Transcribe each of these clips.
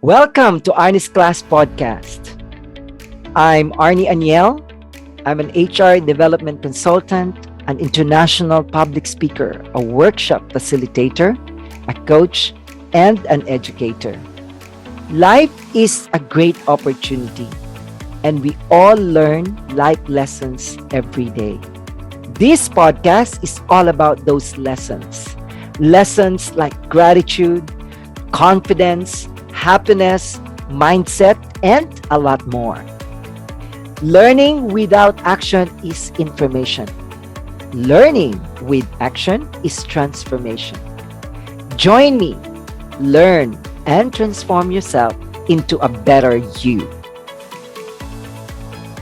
Welcome to Arnie's Class Podcast. I'm Arnie Aniel. I'm an HR development consultant, an international public speaker, a workshop facilitator, a coach, and an educator. Life is a great opportunity, and we all learn life lessons every day. This podcast is all about those lessons. Lessons like gratitude, confidence, happiness, mindset, and a lot more. Learning without action is information. Learning with action is transformation. Join me, learn, and transform yourself into a better you.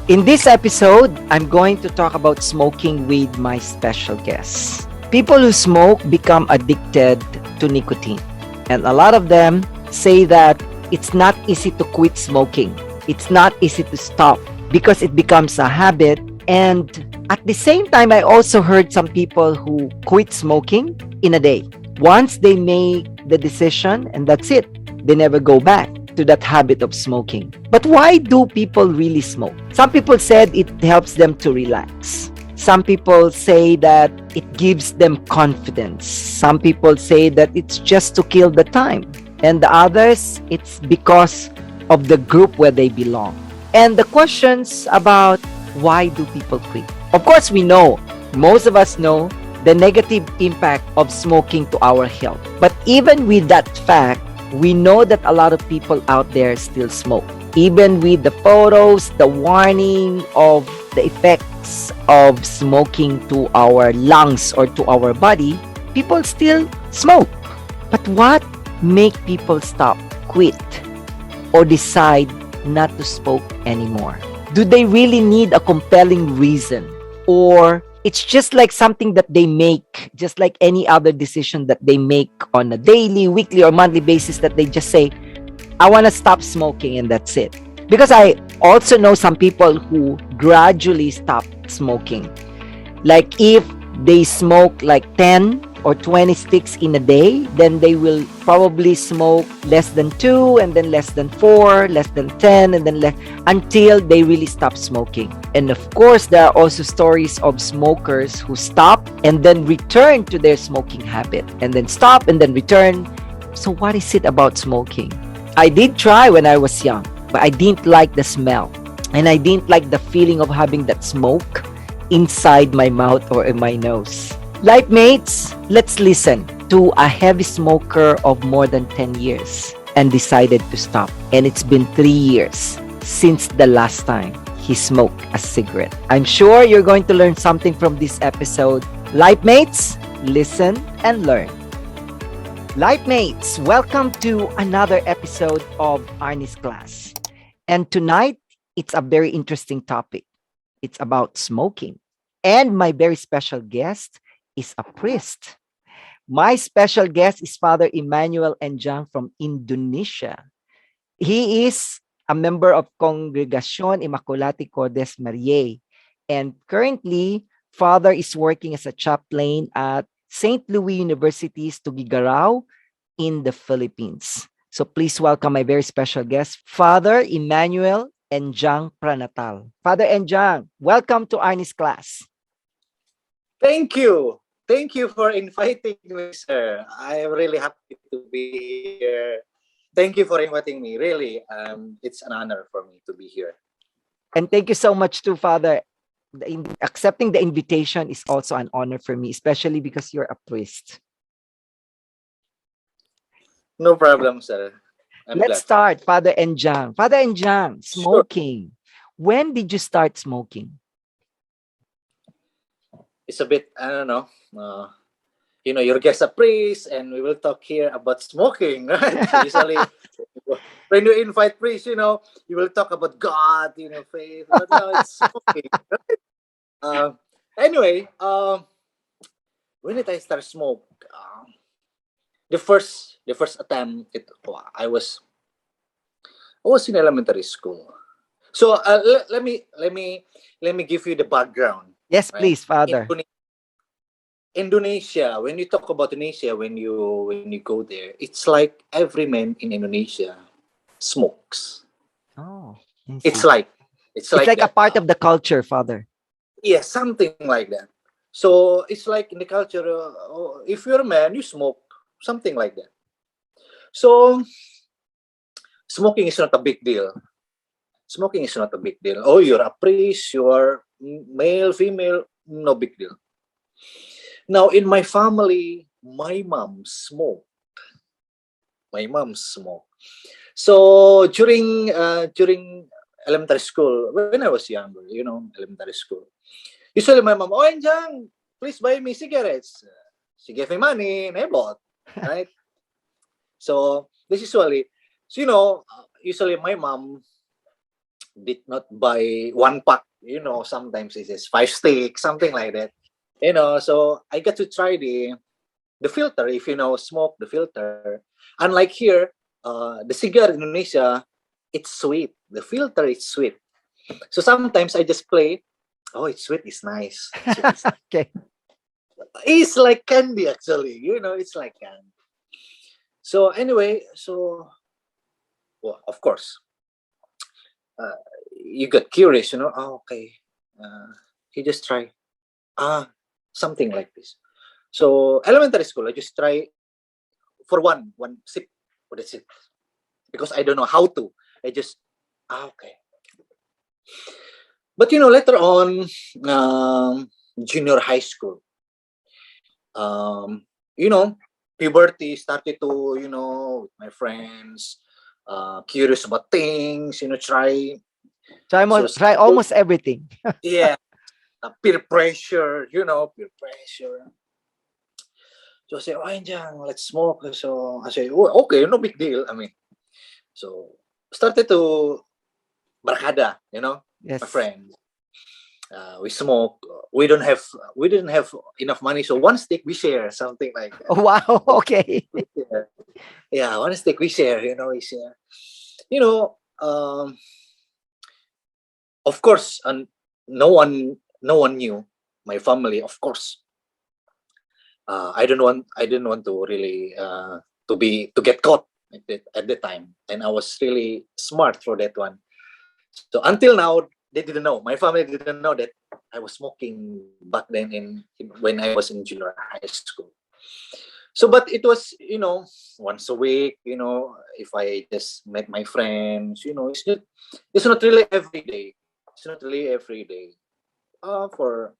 In this episode, I'm going to talk about smoking with my special guests. People who smoke become addicted to nicotine, and a lot of them say that it's not easy to quit smoking. It's not easy to stop because it becomes a habit. And at the same time, I also heard some people who quit smoking in a day. Once they make the decision, and that's it. They never go back to that habit of smoking. But why do people really smoke? Some people said it helps them to relax. Some people say that it gives them confidence. Some people say that it's just to kill the time. And the others, it's because of the group where they belong. And the questions about why do people quit? Of course, we know, most of us know the negative impact of smoking to our health. But even with that fact, we know that a lot of people out there still smoke. Even with the photos, the warning of the effects of smoking to our lungs or to our body, people still smoke. But what make people stop, quit, or decide not to smoke anymore? Do they really need a compelling reason? Or it's just like something that they make, just like any other decision that they make on a daily, weekly, or monthly basis, that they just say, I want to stop smoking, and that's it. Because I also know some people who gradually stop smoking. Like if they smoke like 10 or 20 sticks in a day, then they will probably smoke less than 2, and then less than 4, less than 10, and then less, until they really stop smoking. And of course, there are also stories of smokers who stop and then return to their smoking habit, and then stop and then return. So what is it about smoking? I did try when I was young, but I didn't like the smell, and I didn't like the feeling of having that smoke inside my mouth or in my nose. Life mates, let's listen to a heavy smoker of more than 10 years and decided to stop. And it's been 3 years since the last time he smoked a cigarette. I'm sure you're going to learn something from this episode. Life mates, listen and learn. Life mates, welcome to another episode of Arnie's Class. And tonight, it's a very interesting topic. It's about smoking. And my very special guest is a priest. My special guest is Fr.Emanuel Enjang from Indonesia. He is a member of Congregation Imaculati Cordis Mariae. And currently, Father is working as a chaplain at Saint Louis University Tugegarao in the Philippines. So please welcome my very special guest, Fr.Emanuel Enjang Pranatal. Father Enjang, welcome to Arnie's Class. Thank you. Thank you for inviting me, sir. I am really happy to be here. Thank you for inviting me. Really, it's an honor for me to be here. And thank you so much too, Father. Accepting the invitation is also an honor for me, especially because you're a priest. No problem, sir. Let's start, Father Enjang. Father Enjang, smoking. Sure. When did you start smoking? It's a bit, I don't know. Your guest a priest, and we will talk here about smoking, right? Usually, when you invite priests, you will talk about God, faith. But now it's smoking. Right? Anyway, when did I start smoke? The first attempt, I was in elementary school. So let me give you the background. Yes, right? Please, Father. Indonesia, when you talk about Indonesia, when you go there, it's like every man in Indonesia smokes. Oh, I It's see. like It's like a that. part of the culture, Father. Yeah, something like that. So it's like in the culture, if you're a man, you smoke, something like that. So smoking is not a big deal. Smoking is not a big deal. Oh, you're a priest, you're male, female, no big deal. Now, in my family, my mom smoked. My mom smoked. So during elementary school, when I was younger, elementary school, usually my mom, oh, Enjang, please buy me cigarettes. She gave me money and I bought, right? So this usually, usually my mom did not buy one pack. Sometimes it is 5 sticks, something like that. So I got to try the filter. If smoke the filter. Unlike here, the cigar in Indonesia, it's sweet. The filter is sweet. So sometimes I just play. Oh, it's sweet. It's nice. Sweet is nice. Okay. It's like candy, actually. It's like candy. So anyway, well, of course, you got curious. Oh, okay. You just try. Something like this. So elementary school, I just try for one sip. Oh, that's it. Because I don't know how to. I just okay. But later on, junior high school, um, puberty started to, with my friends, curious about things, try. So Try almost everything. yeah, peer pressure, peer pressure. So I say, oh, Enjang, let's smoke. So I say, oh, okay, no big deal. I mean, so started to barkada, my Yes. friend. We smoke. We didn't have enough money, so one stick we share, something like that. Oh, wow. Okay. Yeah, one stick we share. We share. You know, um, of course, and no one knew. My family, of course. I didn't want to really to get caught at the time, and I was really smart for that one. So until now, they didn't know. My family didn't know that I was smoking back then when I was in junior high school. So, but it was once a week. If I just met my friends, it's not really every day. It's not really every day. For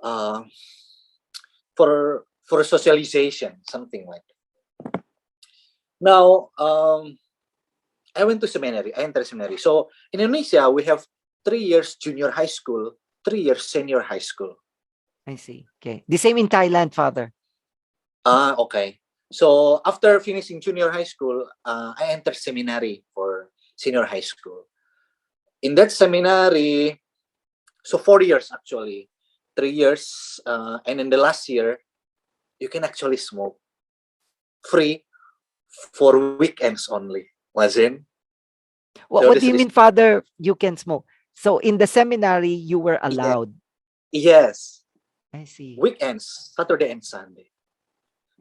uh for socialization, something like that. Now, I went to seminary. I entered seminary. So in Indonesia, we have 3 years junior high school, 3 years senior high school. I see. Okay. The same in Thailand, Father. Okay. So after finishing junior high school, I entered seminary for senior high school. In that seminary, so 4 years actually, 3 years, and in the last year, you can actually smoke free for weekends only. Was in. So What do this you is mean, Father, you can smoke? So in the seminary, you were yeah, allowed. yes, I see. weekends, Saturday and Sunday.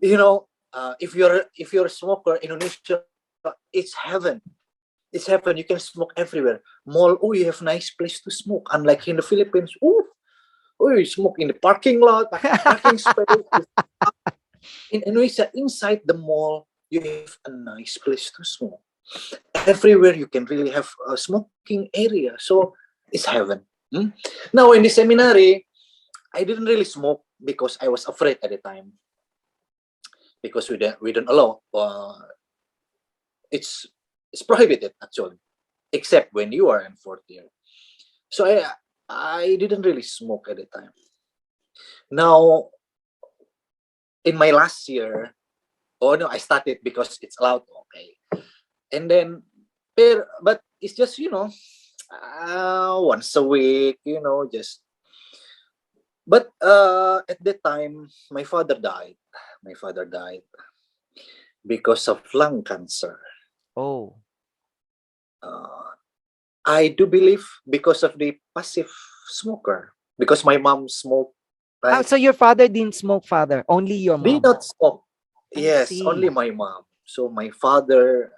If you're a smoker in Indonesia, it's heaven. It's heaven. You can smoke everywhere. Mall, oh, you have nice place to smoke. Unlike in the Philippines, you smoke in the parking lot, parking space. In Indonesia, inside the mall, you have a nice place to smoke. Everywhere you can really have a smoking area. So it's heaven. Now in the seminary, I didn't really smoke because I was afraid at the time. Because we don't allow. It's prohibited actually, except when you are in fourth year. So I didn't really smoke at the time. Now in my last year, oh no, I started because it's allowed. Okay, and then but it's just once a week, just. But at that time, my father died. My father died because of lung cancer. Oh. Uh, I do believe because of the passive smoker. Because my mom smoked, right? So your father didn't smoke, Father. Only your Did mom. not smoke. I Yes, only see. my mom. So my father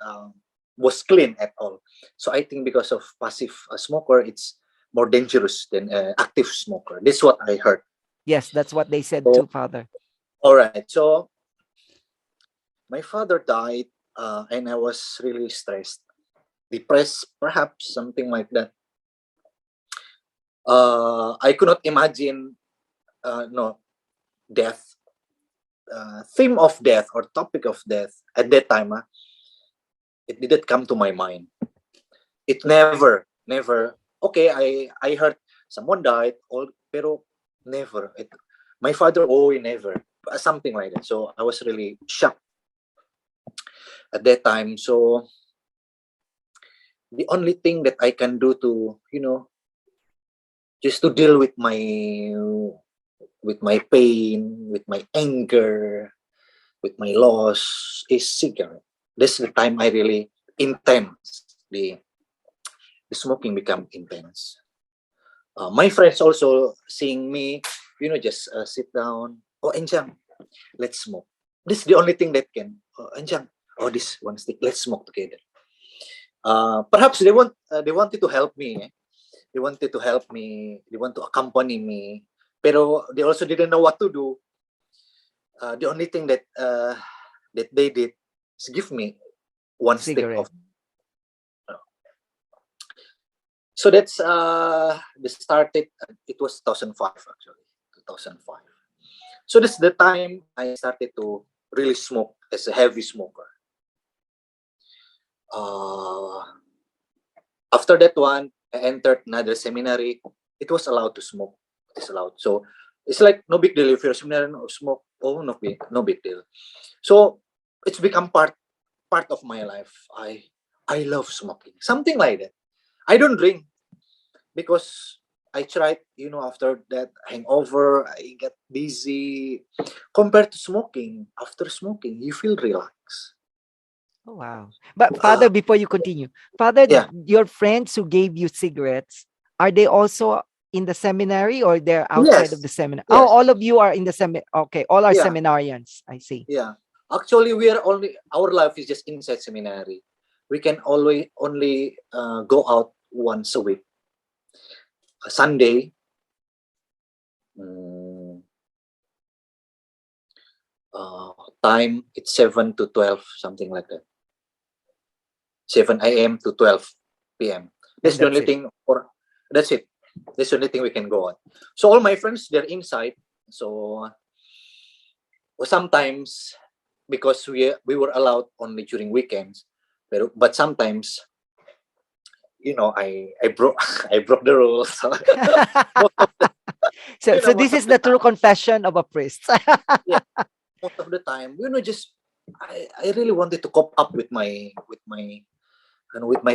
was clean at all. So I think because of passive smoker, it's more dangerous than active smoker. This is what I heard. Yes, that's what they said So, too, Father. all right. So my father died, and I was really stressed, depressed, perhaps something like that. I could not imagine, no, death, theme of death or topic of death at that time. It didn't come to my mind. It never. Okay, I heard someone died, all, pero never. My father, oh, he never. Something like that. So I was really shocked at that time. So the only thing that I can do to, just to deal with my pain, with my anger, with my loss is cigarette. This is the time I really intense. The smoking become intense. My friends also seeing me, just sit down. Oh, Enjang, let's smoke. This is the only thing that can. Oh, Enjang, oh, this one stick. Let's smoke together. Perhaps they wanted to help me. They wanted to help me. They want to accompany me. Pero they also didn't know what to do. The only thing that they did is give me one stick Cigarette. of. So that's the started. It was 2005 actually, 2005. So this is the time I started to really smoke as a heavy smoker. After that one, I entered another seminary. It was allowed to smoke. It's allowed. So it's like no big deal if you're a seminary or smoke. Oh, no big deal. So it's become part of my life. I love smoking. Something like that. I don't drink because I tried, after that hangover, I get dizzy. Compared to smoking, after smoking, you feel relaxed. Oh, wow. But Father, before you continue, Father, Yeah. your friends who gave you cigarettes, are they also in the seminary or they're outside of Yes. the seminar? Oh, Yes. all of you are in the seminar. Okay, all are Yeah. seminarians. I see. Yeah. Actually, we are only, our life is just inside seminary. We can always only go out once a week. Sunday, time it's 7 to 12, something like that. 7 a.m. to 12 p.m. That's And the that's only it. thing, or that's it. That's the only thing we can go on. So all my friends, they're inside. So sometimes, because we were allowed only during weekends, but sometimes, I broke I broke the rules. most of the, So most this of is the the true time, confession of a priest. yeah, most of the time, just I really wanted to cope up with my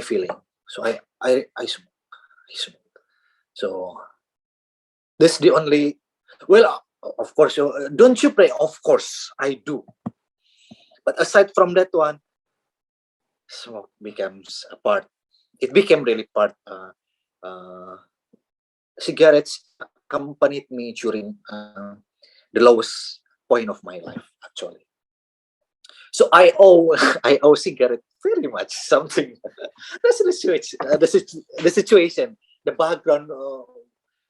feeling. So I smoke. I smoke. So that's the only. Well, of course, don't you pray? Of course, I do. But aside from that one, smoke becomes a part. It became really part. Uh, Cigarettes accompanied me during the lowest point of my life, actually. So I owe I owe cigarette very much something. That's the situation. The situation, the background.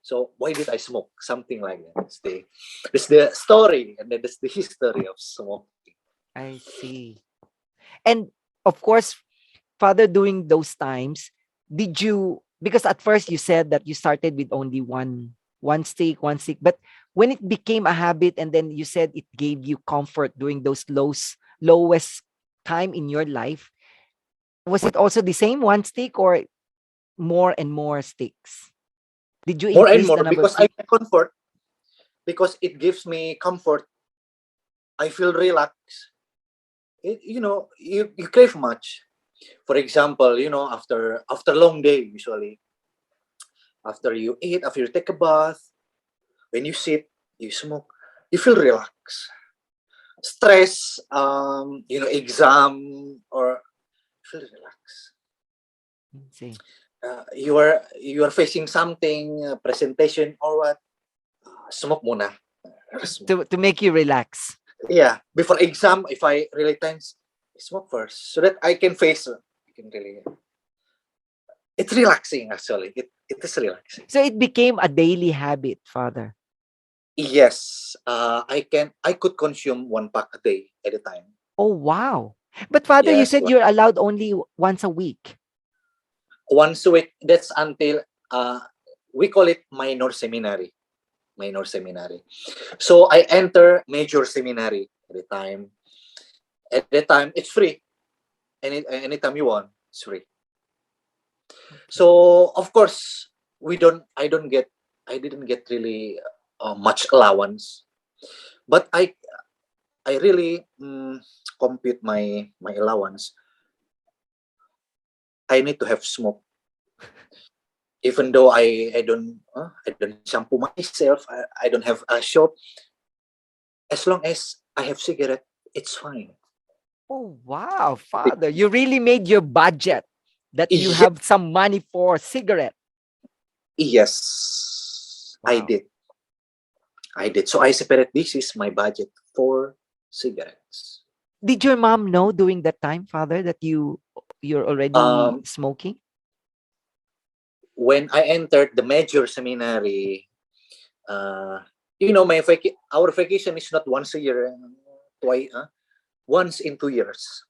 So why did I smoke? Something like that. That's the story, and then that's the history of smoking. I see. And of course, Father, during those times, did you, because at first you said that you started with only one stick, but when it became a habit and then you said it gave you comfort during those lowest time in your life, was it also the same one stick or more and more sticks? Did you More and increase the more number of because I sticks? get comfort, because it gives me comfort. I feel relaxed. You crave much. For example, after long day, usually after you eat, after you take a bath, when you sit, you smoke, you feel relaxed. Stress, exam, or feel relaxed. See. You are facing something, presentation or what, smoke muna. Smoke. To make you relax. Yeah, before exam, if I really tense, smoke first so that I can face You can really. It's relaxing, actually. It is relaxing. So it became a daily habit, Father. Yes, I could consume one pack a day at a time. Oh, wow. But Father, you Yes, said you're allowed only once a week. once a week. That's until we call it minor seminary. Minor seminary. So I enter major seminary at the time. At the time, it's free. Anytime you want, it's free. So of course, I didn't get really much allowance, but I really compute my allowance. I need to have smoke, even though I don't shampoo myself. I don't have a shop. As long as I have cigarette, it's fine. Oh, wow, Father. You really made your budget that you Yeah, have some money for cigarette. yes, I Wow. did. I did. So I separate. This is my budget for cigarettes. Did your mom know during that time, Father, that you're already Um, smoking? when I entered the major seminary, uh, our vacation is not once a year, twice, once in 2 years.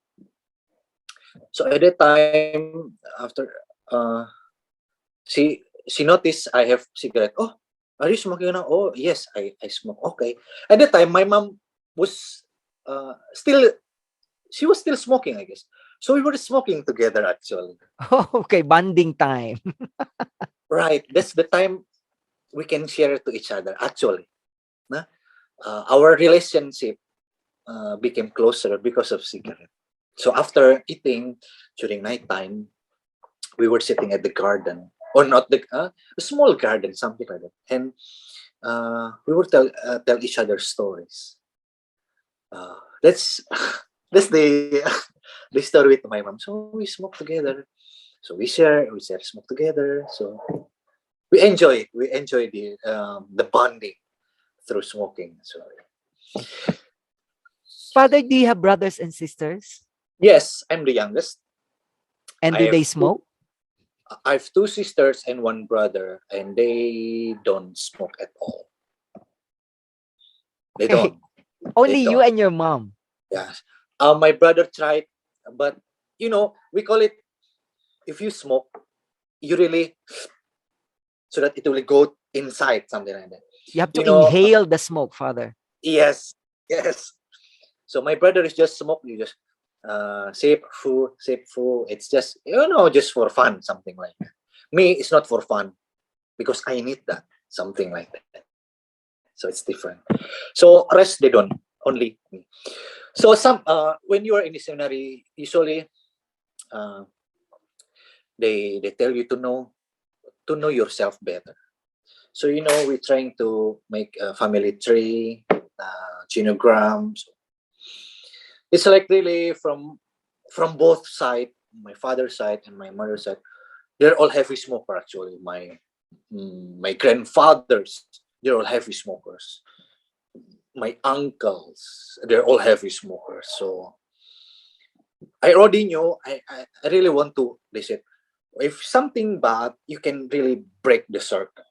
So at that time, after she noticed I have cigarette. Oh, are you smoking now? Oh, yes, I smoke. Okay. At that time, my mom was still she was still smoking, I guess. So we were smoking together actually. Oh, okay, bonding time. Right. That's the time we can share to each other actually. Na? Our relationship became closer because of cigarette. So after eating during nighttime, we were sitting at the garden, or not a small garden, something like that, and we would tell each other stories. That's that's the the story with my mom. So we smoke together. So we share smoke together. So we enjoy the bonding through smoking. So Father, do you have brothers and sisters? yes, I'm the youngest. And I do have they two, smoke? I have two sisters and one brother, and they don't smoke at all. They Okay. don't. They Only you don't. and your mom. Yes. My brother tried, but we call it, if you smoke, you really, so that it will go inside, something like that. You have to You know, inhale the smoke, Father. yes, yes. So my brother is just smoke. You just sip food. It's just just for fun, something like that. Me, it's not for fun because I need that, something like that. So it's different. So rest they don't, only me. So when you are in the seminary, usually uh, they tell you to know yourself better. So we're trying to make a family tree, genograms. It's like really from both side, my father's side and my mother's side. They're all heavy smoker actually. My grandfathers, they're all heavy smokers. My uncles, they're all heavy smokers. So I already knew. I really want to. They said, if something bad, you can really break the circle.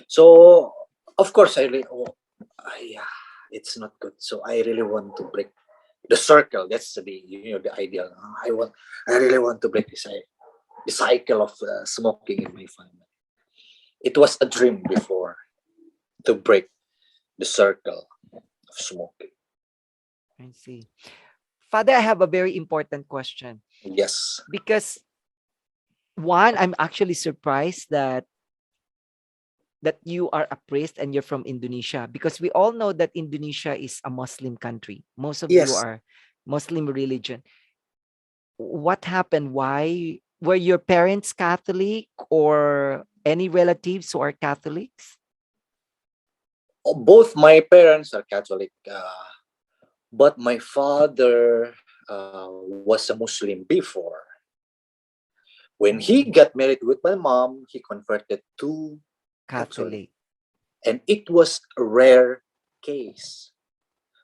So of course I really, yeah, it's not good. So I really want to break the circle. That's the ideal. I really want to break the cycle of smoking in my family. It was a dream before to break the circle of smoking. I see. Father, I have a very important question Yes. because one, I'm actually surprised that you are a priest and you're from Indonesia, because we all know that Indonesia is a Muslim country. Most of you Yes. are Muslim religion. What happened? Why were your parents Catholic or any relatives who are Catholics? Both my parents are Catholic, but my father was a Muslim before. When he Oh, got married with my mom, he converted to Catholic. Catholic. And it was a rare case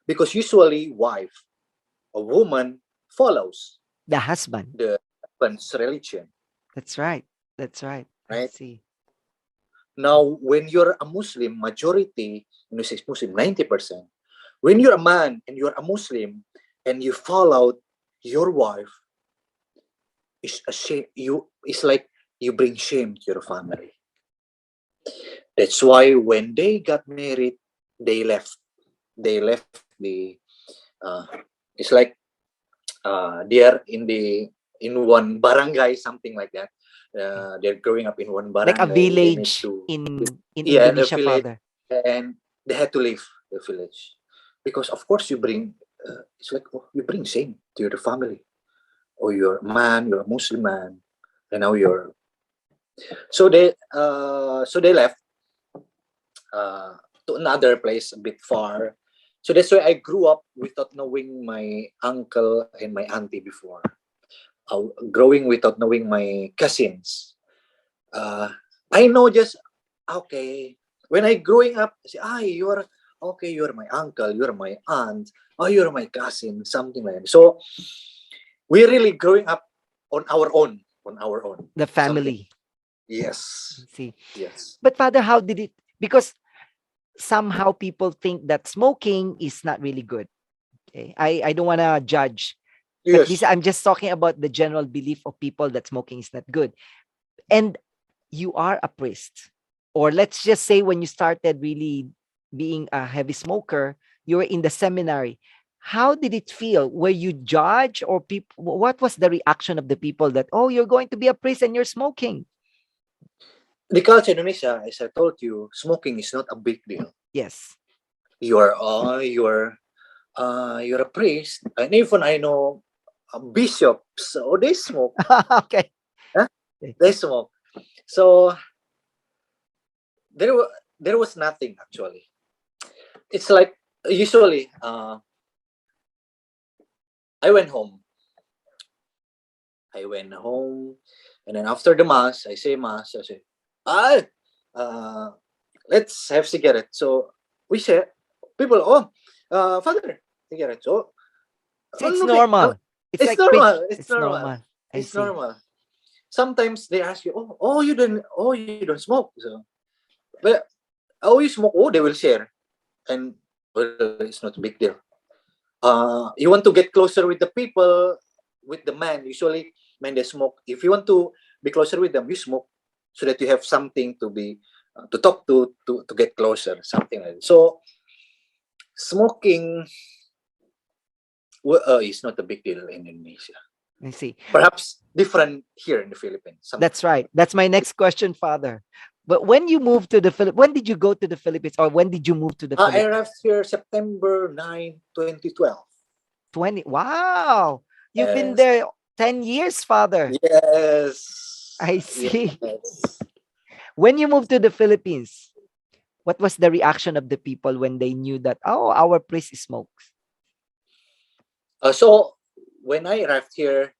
because usually a woman follows. The husband. the husband's religion, That's right. That's right. I right? see. Now, when you're a Muslim, majority, says Muslim, 90%. When you're a man and you're a Muslim and you follow your wife, it's a shame. It's like you bring shame to your family. That's why when they got married, they left. They left the. Uh, it's like they are in one barangay, something like that. They're growing up in one Like a barangay. They need village to, in yeah, the Indonesia, village, Father. and they had to leave the village because, of course, you bring. It's like you bring shame to your family, or you're a man, you're a Muslim man, and now you're. So they left to another place a bit far. So that's why I grew up without knowing my uncle and my auntie before. Growing without knowing my cousins. Uh, I know just okay. When I growing up, I say, you're okay. You're my uncle. You're my aunt. Oh, you're my cousin. Something like that. So we're really growing up on our own. On our own. The Something. family. Yes. See. Yes. But Father, how did it? Because somehow people think that smoking is not really good. Okay, I don't want to judge, but Yes. I'm just talking about the general belief of people that smoking is not good. And you are a priest, or let's just say when you started really being a heavy smoker, you were in the seminary. How did it feel? Were you judged, or people? What was the reaction of the people that, oh, you're going to be a priest and you're smoking? The culture in Indonesia, as I told you, smoking is not a big deal. Yes. You're a priest, and even I know bishops, so they smoke. Okay. Huh? They smoke. So there was nothing actually. It's like usually I went home. And then after the mass, I say mass. I say, uh, let's have cigarette. So we say, people, Father, cigarette. So It's looking, normal. It's it's like preach. normal. It's It's normal. normal. I It's see. normal. Sometimes they ask you, you don't smoke. So, but you smoke. Oh, they will share, and well, it's not a big deal. You want to get closer with the people, with the man. Usually, men they smoke. If you want to be closer with them, you smoke, so that you have something to be to talk to get closer, something like that. So, smoking is not a big deal in Indonesia. I see. Perhaps different here in the Philippines. That's right. That's my next question, Father. But when you moved to the Philippines, when did you go to the Philippines, or when did you move to the I Philippines? arrived here September 9, 2012. 20. Wow. You've been Yes. there 10 years, Father. Yes. I see. Yes. When you moved to the Philippines, what was the reaction of the people when they knew that, oh, our priest smokes? So when I arrived here,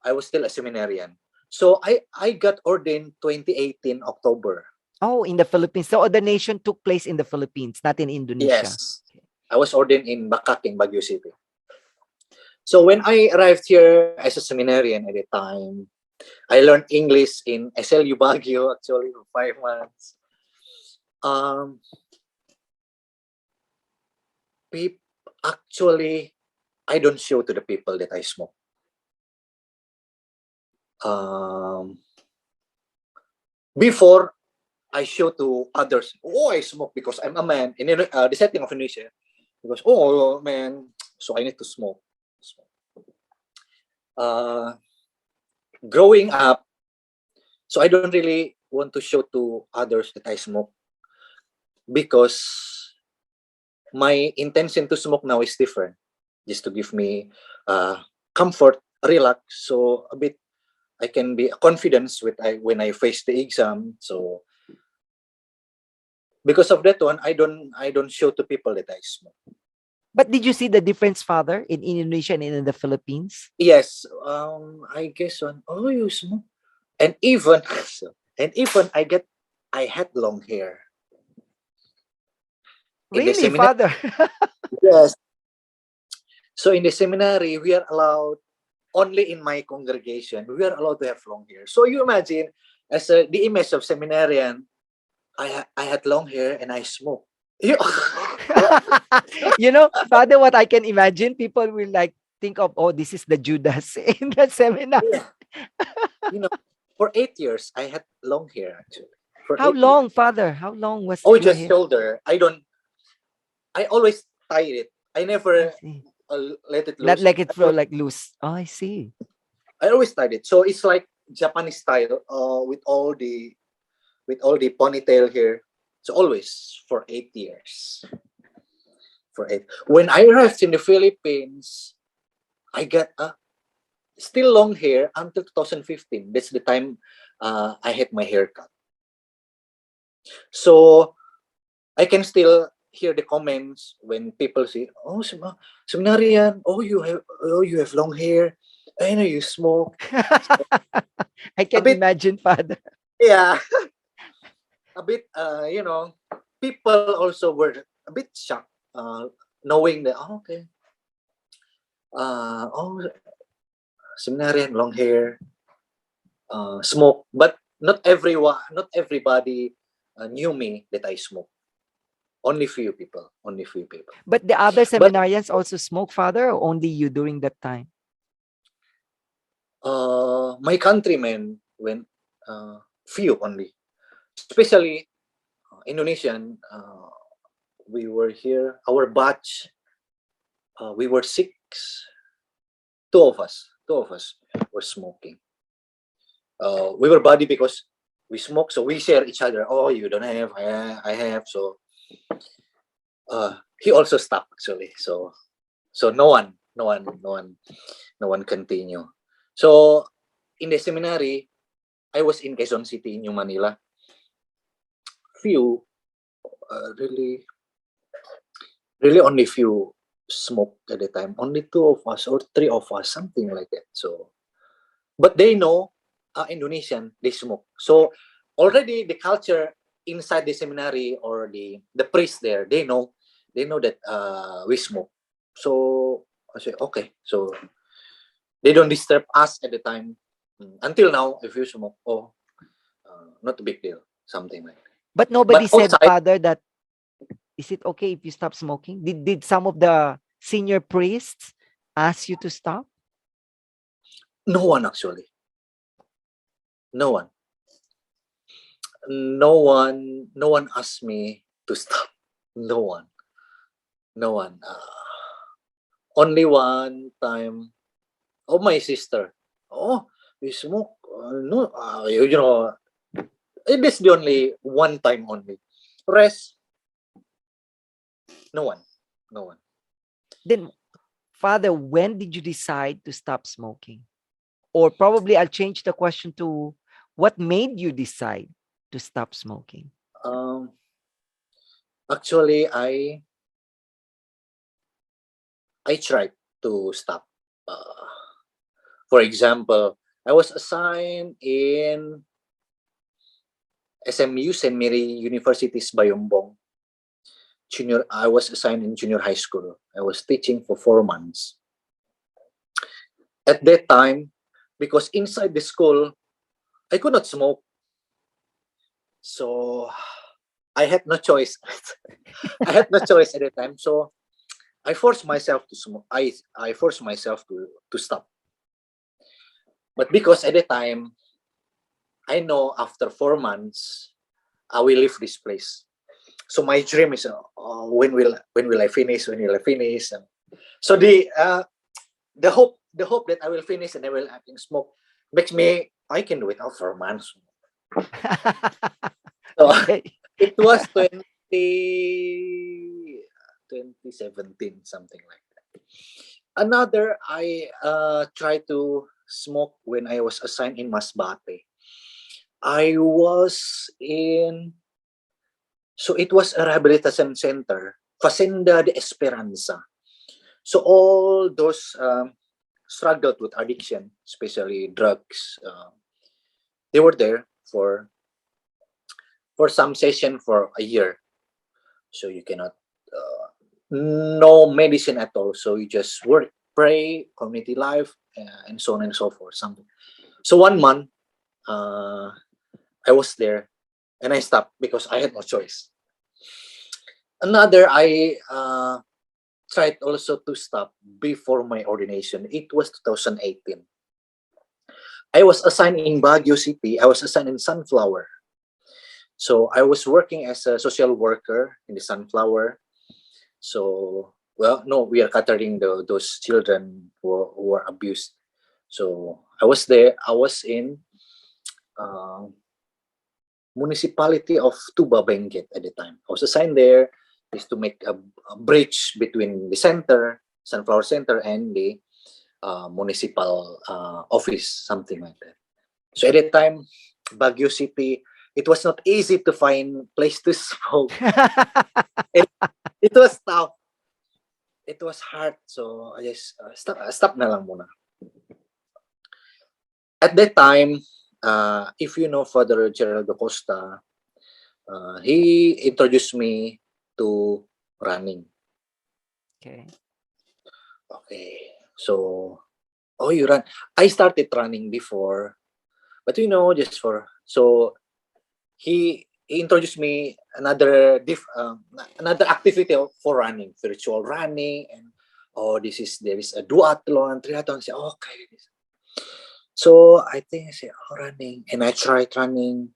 I was still a seminarian. So I got ordained 2018 October. Oh, in the Philippines. So the nation took place in the Philippines, not in Indonesia. Yes. I was ordained in Bakaking, Baguio City. So when I arrived here as a seminarian at the time, I learned English in SLU Baguio actually for 5 months. Actually, I don't show to the people that I smoke. Before, I show to others, oh, I smoke because I'm a man. In the setting of Indonesia, because, oh, man, so I need to smoke. Growing up, so I don't really want to show to others that I smoke because my intention to smoke now is different, just to give me comfort, relax, so a bit I can be confidence when I face the exam. So because of that one, I don't show to people that I smoke. But did you see the difference, Father, in Indonesia and in the Philippines? Yes, I guess one. Oh, you smoke, and even I had long hair. In the Really, seminary, Father? yes. So in the seminary, we are allowed only in my congregation we are allowed to have long hair. So you imagine, as the image of seminarian, I had long hair and I smoke. You, You know, Father, what I can imagine, people will like think of, oh, this is the Judas in the seminar. yeah, you know, for 8 years I had long hair actually. For How 8 years. long, Father? How long was Oh, your just hair? shoulder. I always tie it. I I never see. let it Not loose. like it flow like loose. Oh, I see. I always tied it. So it's like Japanese style, with all the ponytail here. So always for 8 years. For eight. When I arrived in the Philippines, I got still long hair until 2015. That's the time I had my haircut. So I can still hear the comments when people say, "Oh, seminarian, oh, you have long hair. I know you smoke." I A can bit, imagine, Father. yeah, a bit. People also were a bit shocked, knowing that, oh, okay, oh, seminarian, long hair, smoke, but not everybody knew me that I smoke. Only few people. Only few people. But the other But seminarians also smoke, Father, or only you during that time? my countrymen went few only, especially Indonesian. We were here. Our batch. We were six. Two of us were smoking. We were buddy because we smoke, so we share each other. Oh, you don't have, I have. So he also stopped actually. So no one continue. So in the seminary, I was in Quezon City in New Manila. Few, really, really only few smoke at the time. Only two of us or three of us, something like that. So, but they know Indonesian, they smoke. So already the culture inside the seminary or the priest there, they know that we smoke. So I say okay. So they don't disturb us at the time. Until now, if you smoke, not a big deal, something like that. But nobody But said, outside, Father, that is it okay if you stop smoking? Did some of the senior priests ask you to stop? no one actually, no one, no one asked me to stop. No one, no one. Only one time. Oh, my sister. Oh, you smoke? No, it is the only one time only. Rest, no one, no one. Then, Father, when did you decide to stop smoking? Or probably I'll change the question to what made you decide to stop smoking? Um, Actually, I tried to stop. Uh, for example, I was assigned in SMU, St. Mary University's Bayumbong. Junior, I was assigned in junior high school. I was teaching for 4 months. At that time, because inside the school, I could not smoke. So I had no choice. I had no choice at the time. So I forced myself to smoke. I forced myself to stop. But because at the time, I know after 4 months, I will leave this place. So my dream is, when will I finish? When will I finish? And so the hope that I will finish and I can smoke makes me, I can do it after 4 months. So Okay. it was 2017, something like that. Another, I tried to smoke when I was assigned in Masbate. I was in, so it was a rehabilitation center, Facenda de Esperanza. So all those struggled with addiction, especially drugs, they were there for some session for a year. So you cannot, no medicine at all. So you just work. pray, community life, and so on and so forth. Something. So 1 month, I was there, and I stopped because I had no choice. Another, I tried also to stop before my ordination. It was 2018. I was assigned in Baguio City. I was assigned in Sunflower. So I was working as a social worker in the Sunflower. So, well, no, we are catering those children who are abused. So I was there. I was in uh, municipality of Tuba Benguet at the time. I was assigned there is to make a bridge between the center, Sunflower Center, and the municipal office, something like that. So at the time, Baguio City, it was not easy to find place to smoke. It was tough. It was hard. So I just stop na lang muna. At that time, if you know Father Gerald Costa, he introduced me to running. Okay. Okay. So, oh, you run. I started running before, but just so he introduced me another another activity for running, virtual running, and there is a duathlon, triathlon. I say, okay. So I think I say, running, and I tried running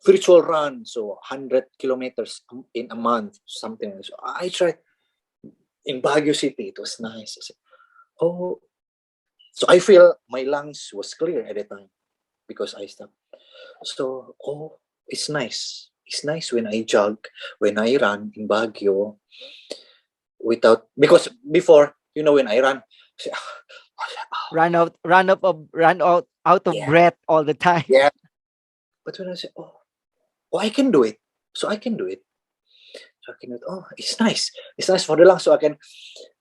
virtual run, so 100 kilometers in a month, something like that. So I tried in Baguio City. It was nice. I said, oh, so I feel my lungs was clear at the time because I stopped. So, it's nice. It's nice when I jog, when I run in Baguio without, because before, when I run, I say, Run out of yeah, breath all the time. yeah. But when I say, I can do it. So I can do it. So I can do it. Oh, it's nice. It's nice for the lungs. So I can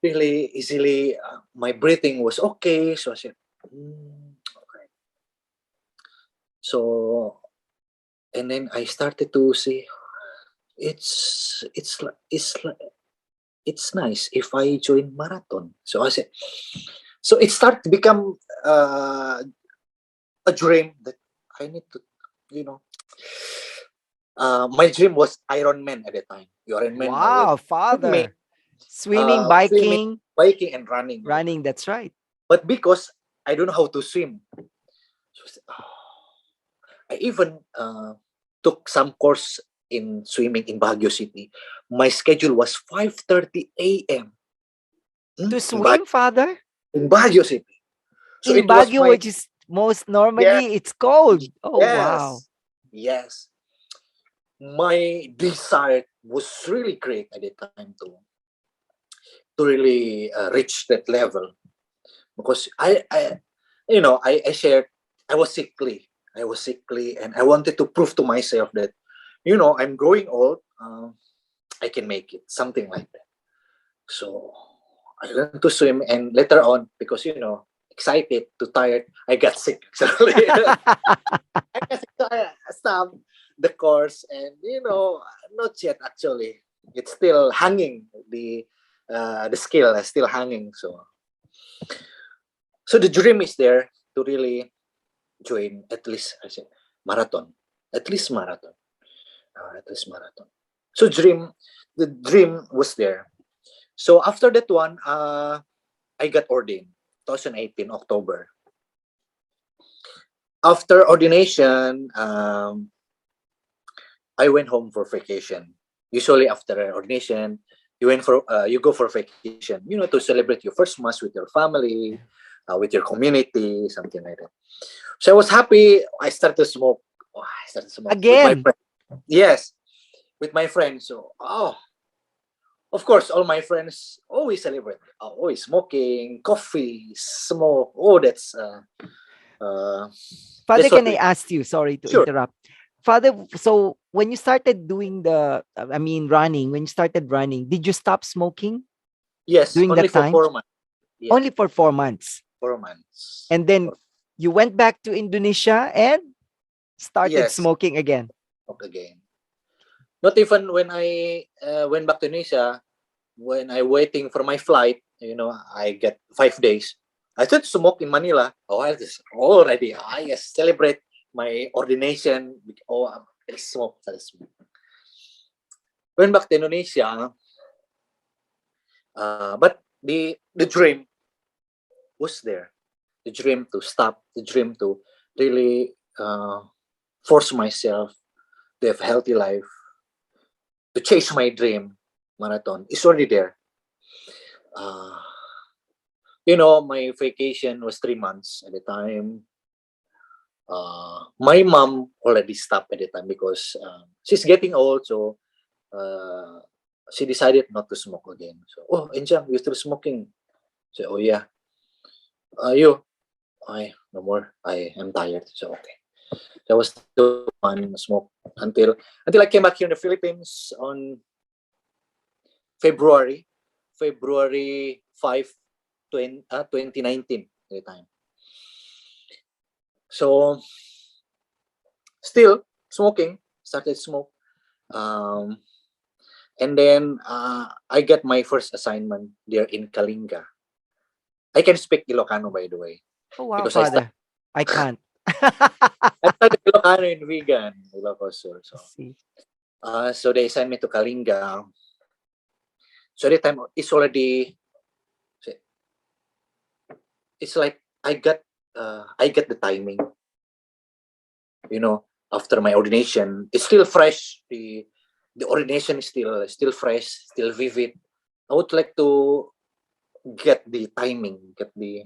really easily, my breathing was okay. So I said, okay. So, and then I started to see, it's nice if I join marathon. So I said, so it started to become a dream that I need to, you know, my dream was Ironman at the time. The Ironman was Wow, swimming, Father. Swimming, swimming, biking, biking, and running. running. That's right. But because I don't know how to swim, so I even took some course in swimming in Baguio City. My schedule was 5:30 a.m. To in swim, Father? Baguio City. So In it was Baguio, my, which is most yeah, normally it's cold. Oh, wow. yes. My desire was really great at the time to really reach that level, because I shared, I was sickly. And I wanted to prove to myself that, I'm growing old. I can make it, something like that. So I learned to swim, and later on, because excited, too tired, I got sick. So I got sick, so I stopped the course, and not yet actually. It's still hanging. The skill is still hanging. So the dream is there to really join at least, I said, marathon, at least marathon, at least marathon. So the dream was there. So after that one, I got ordained 2018 October. After ordination, I went home for vacation. Usually after ordination, you go for vacation, to celebrate your first mass with your family, with your community, something like that. So I was happy. I started to smoke. I started to smoke with my Again. friend. Yes, with my friends. So, of course, all my friends always celebrate. Always smoking, coffee, smoke. Oh, that's Father, what can I we. ask you? Sorry to Sure. interrupt. Father, so when you started doing running, when you started running, did you stop smoking Yes, during only that for time? 4 months. Yeah, Only for 4 months. 4 months. And then you went back to Indonesia and started Yes, smoking again. again. Not even when I went back to Indonesia, when I waiting for my flight, I get 5 days. I started to smoke in Manila. Oh, I just already. Yes, celebrate my ordination. Oh, I smoke. I smoke. Went back to Indonesia. But the dream was there. The dream to stop. The dream to really force myself to have a healthy life, to chase my dream marathon is already there. Uh, my vacation was 3 months at the time. My mom already stopped at the time because she's getting old, so she decided not to smoke again. So, oh, Enjang, you're still smoking? So, oh yeah. You? No more. I am tired. So, okay. That was the one smoke until I came back here in the Philippines on February 5, 2019 at the time. So still smoking, started smoke. And then I get my first assignment there in Kalinga. I can speak Ilocano, by the way. Oh, wow, Because Father. I can't. I studied Ilocano in Vegan, Ilocos. See. So they sent me to Kalinga. So the time it's already, it's like I get the timing. After my ordination, it's still fresh. The ordination is still fresh, still vivid. I would like to get the timing, get the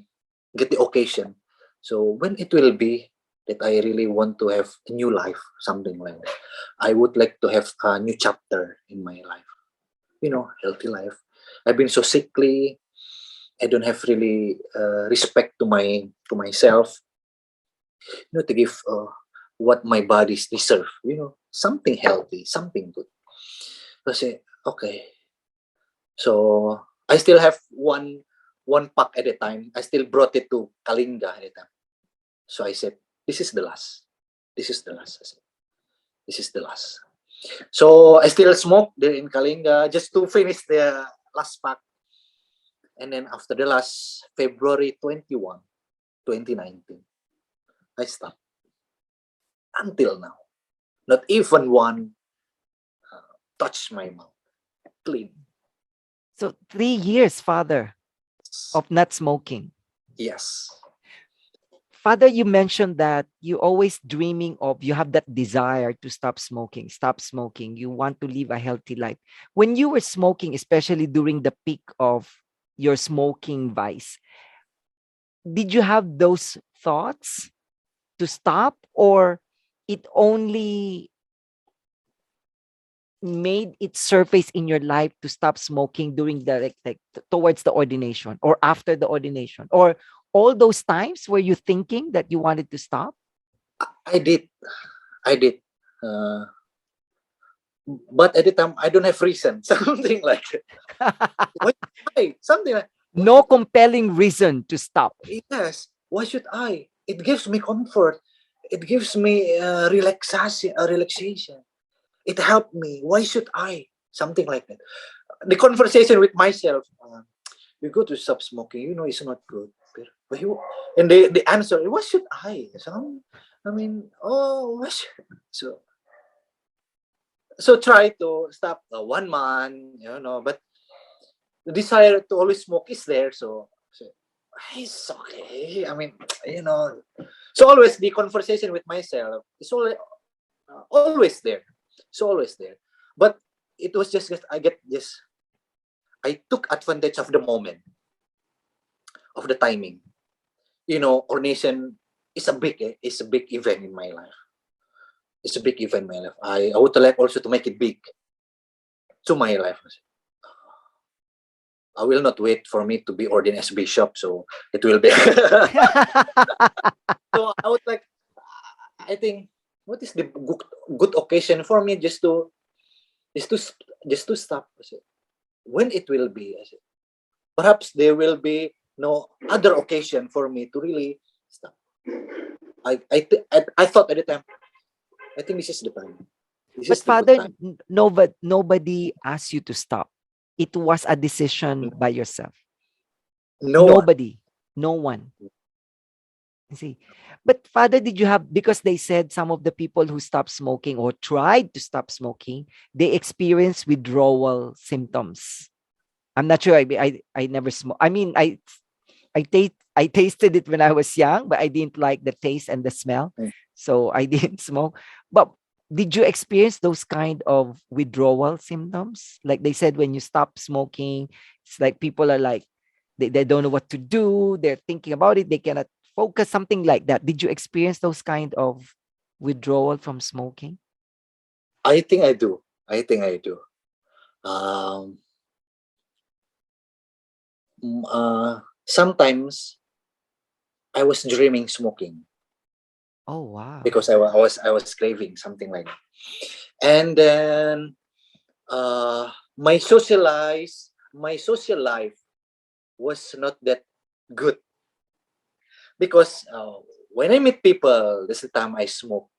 occasion. So when it will be that I really want to have a new life, something like that. I would like to have a new chapter in my life. Healthy life. I've been so sickly. I don't have really respect to myself. To give what my bodies deserve. Something healthy, something good. So I say, okay. So I still have one pack at a time. I still brought it to Kalinga at a time. So I said, this is the last. This is the last. I said, this is the last. So I still smoke there in Kalinga just to finish the last pack. And then after the last February 21, 2019, I stopped. Until now, not even one touched my mouth. Clean. So 3 years, Father, of not smoking. Yes. Father, you mentioned that you always dreaming of, you have that desire to stop smoking. You want to live a healthy life. When you were smoking, especially during the peak of your smoking vice, did you have those thoughts to stop, or it only made its surface in your life to stop smoking during the towards the ordination or after the ordination, or all those times were you thinking that you wanted to stop? I did. But at the time, I don't have reason. Something like that. Why? Something like No compelling reason to stop. yes. Why should I? It gives me comfort. It gives me relaxation. It helped me. Why should I? Something like that. The conversation with myself. You go to stop smoking. It's not good. But and the answer. Why should I? So try to stop 1 month. But the desire to always smoke is there. So it's okay. So always the conversation with myself is always there. It's always there. But it was just I took advantage of the moment, of the timing. Ordination is a big event in my life. It's a big event in my life. I would like also to make it big to my life. I will not wait for me to be ordained as bishop, so it will be. So I would like, I think, what is the good occasion for me just to stop? When it will be? Perhaps there will be no other occasion for me to really stop. I thought at the time, I think this is the time. But Father, nobody asked you to stop. It was a decision by yourself. No one. Nobody. No one. You see. But Father, did you have, because they said some of the people who stopped smoking or tried to stop smoking, they experienced withdrawal symptoms. I'm not sure. I never smoke. I mean, I tasted it when I was young, but I didn't like the taste and the smell, Mm. so I didn't smoke. But did you experience those kind of withdrawal symptoms? Like they said, when you stop smoking, it's like people are like they don't know what to do. They're thinking about it. They cannot focus. Something like that. Did you experience those kind of withdrawal from smoking? I think I do. I think I do. Um, Sometimes I was dreaming smoking Oh wow. because I was craving something like that. And then my social life was not that good because when I meet people, this is the time I smoke.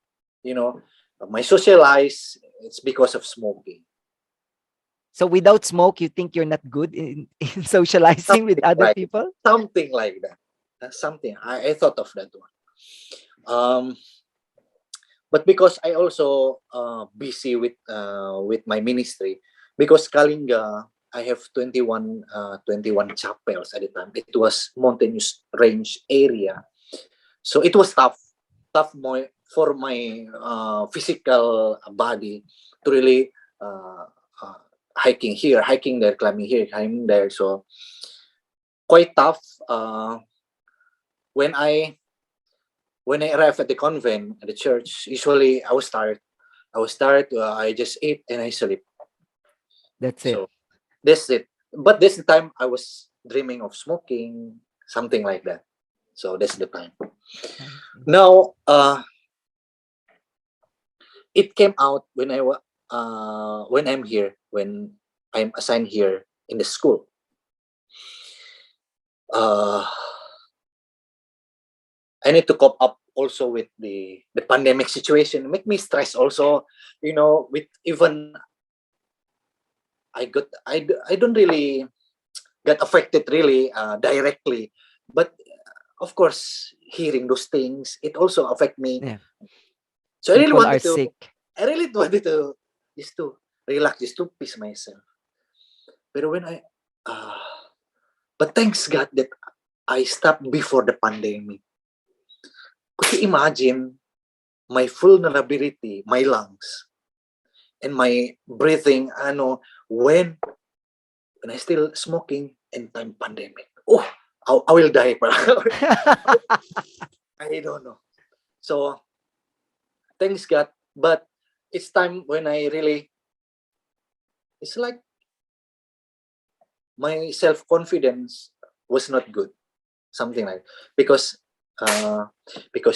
You know, my social life it's because of smoking. So without smoke, you think you're not good in socializing with Something other like people? something like that. Something I thought of that one. Um, but because I also busy with my ministry, because Kalinga I have 21 chapels at the time. It was mountainous range area, so it was tough for my physical body to really uh, uh, hiking here, hiking there, climbing here, climbing there. So quite tough. When I when I arrive at the convent at the church, usually I was tired. I just eat and I sleep. That's it. So that's it. But this the time I was dreaming of smoking, something like that. So that's the time. I see. Now, it came out when I'm here, when I'm assigned here in the school. Uh, I need to cope up also with the pandemic situation. Make me stress also. With even I don't really get affected really directly, but of course, hearing those things, it also affect me. Yeah. So People are sick. I really wanted to just to relax, just to peace myself. But uh, but thanks God that I stopped before the pandemic. Could you imagine my vulnerability, my lungs, and my breathing, when I still smoking and time pandemic. Oh, I will die. I don't know. So thanks God. But it's time when I really, it's like my self confidence was not good, something like because uh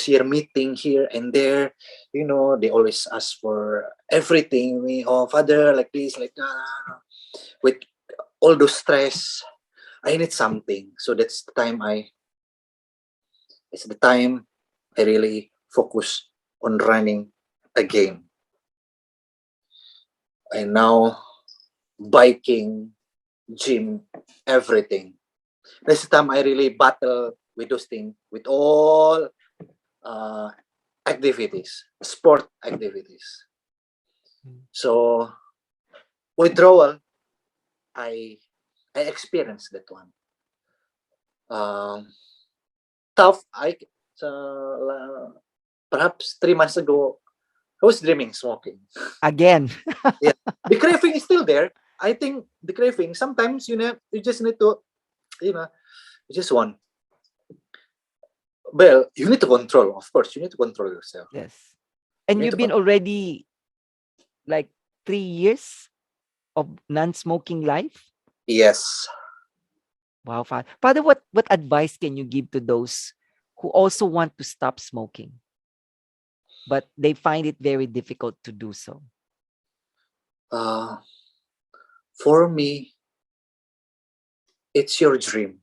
here meeting here and there, they always ask for everything. Oh, Father, like this, like that. With all those stress, I need something. So it's the time I really focus on running again. And now biking, gym, everything. That's the time I really battle with those things, with all uh, activities, sport activities. So withdrawal, I I experienced that one. Um, Tough. Perhaps 3 months ago, I was dreaming smoking. Again. Yeah, the craving is still there. I think the craving. Sometimes you just need to, you know, you just want. Well, you need to control. Of course, you need to control yourself. Yes. You And need you've to been control. already like 3 years of non-smoking life? Yes. Wow, Father, what advice can you give to those who also want to stop smoking, but they find it very difficult to do so? Uh, for me, it's your dream.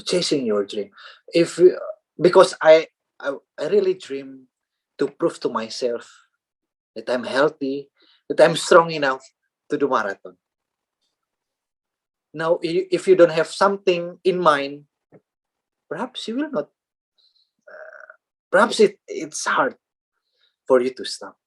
Chasing your dream. If Because I really dream to prove to myself that I'm healthy, that I'm strong enough to do marathon. Now, if you don't have something in mind, perhaps you will not. Perhaps it's hard for you to stop.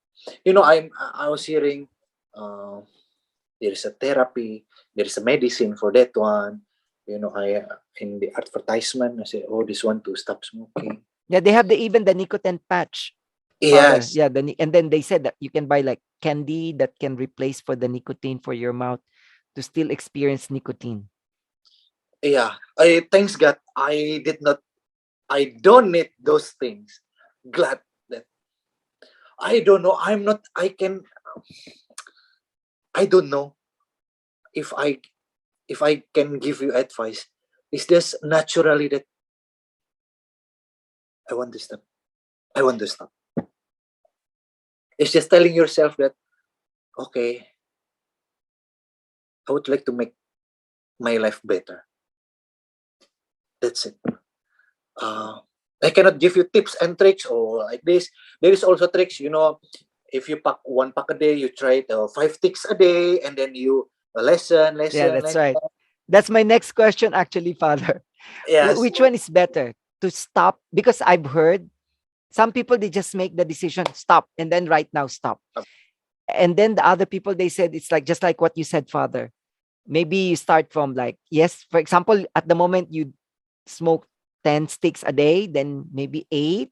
I was hearing there is a therapy, there is a medicine for that one. I in the advertisement I say, oh, this one to stop smoking. Yeah, they have even the nicotine patch. Father. Yes. Yeah, and then they said that you can buy like candy that can replace for the nicotine for your mouth to still experience nicotine. Yeah. Thanks God, I don't need those things. Glad that I don't know. I don't know if I can give you advice. It's just naturally that I want to stop. I want to stop. It's just telling yourself that, okay, I would like to make my life better. That's it. I cannot give you tips and tricks or like this. There is also tricks, if you pack one pack a day, you try it 5 ticks a day, and then you lesson. Yeah, that's right. That's my next question, actually, Father. Yes. Which one is better to stop? Because I've heard some people, they just make the decision, stop, and then right now stop. And then the other people, they said it's like just like what you said, Father. Maybe you start from like, yes, for example, at the moment you smoke 10 sticks a day, then maybe 8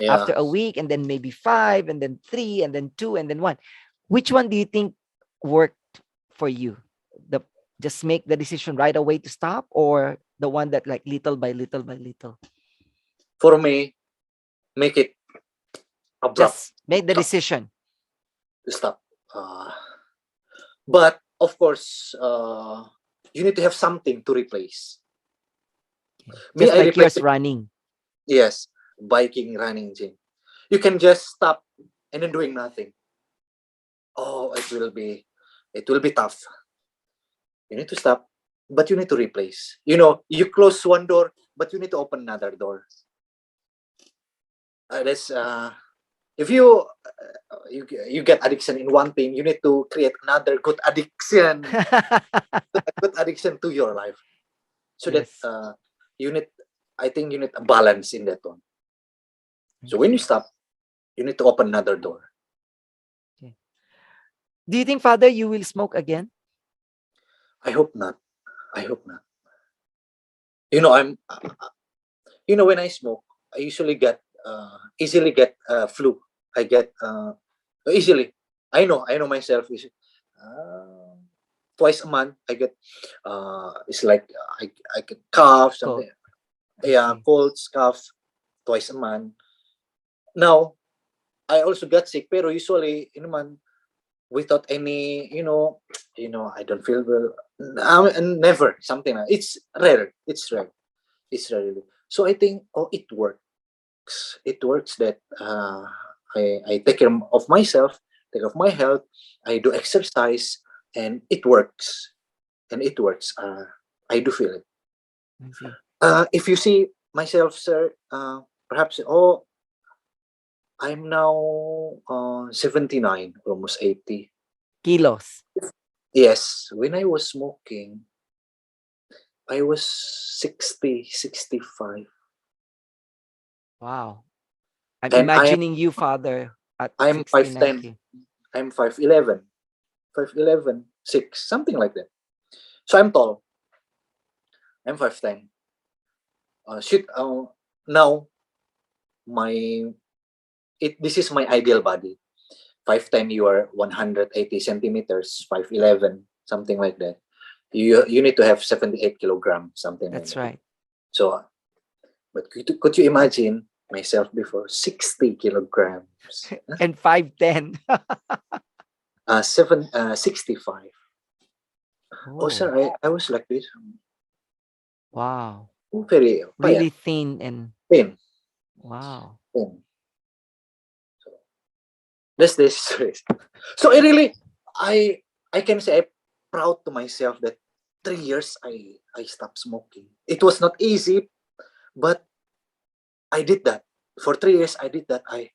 after a week, and then maybe 5, and then 3, and then 2, and then 1. Which one do you think worked for you? Just make the decision right away to stop, or the one that like little by little by little? For me, make it abrupt. Just make the decision to stop. But of course, you need to have something to replace. just like yours running. Yes, biking, running, gym. You can just stop and then doing nothing. Oh, it will be tough. You need to stop, but you need to replace. You close one door, but you need to open another door. That's if you get addiction in one thing, you need to create another good addiction, good addiction to your life, so yes. that I think you need a balance in that one. So when you stop, you need to open another door. Okay. Do you think, Father, you will smoke again? I hope not. I hope not. I'm. When I smoke, I usually easily get flu. I get easily. I know myself. Twice a month, I get. It's like I get cough something. Yeah, colds, cough, twice a month. Now, I also got sick, pero usually in a month without any, I don't feel well. Never something like it's rare. It's rare. It's rare. So I think, it works. It works that I take care of myself, take care of my health. I do exercise, and it works. And it works. I do feel it. If you see myself, sir, perhaps, I'm now 79, almost 80 kilos. Yes, when I was smoking, I was 60, 65. Wow. I'm And imagining you, Father, at I'm 5'10". I'm 5'11", 5'11", 6, something like that. So I'm tall. I'm 5'10". Now this is my ideal body. 5'10", you are 180 centimeters, 5'11", something like that. You need to have 78 kilograms, something like that. That's right. So, but could you imagine myself before 60 kilograms and 5'10". 65. Oh, sir, I was like this. Wow. Very really thin and thin. Wow. Thin. So, that's this. So I can say I'm proud to myself that 3 years I stopped smoking. It was not easy, but I did that. For 3 years I did that. I'm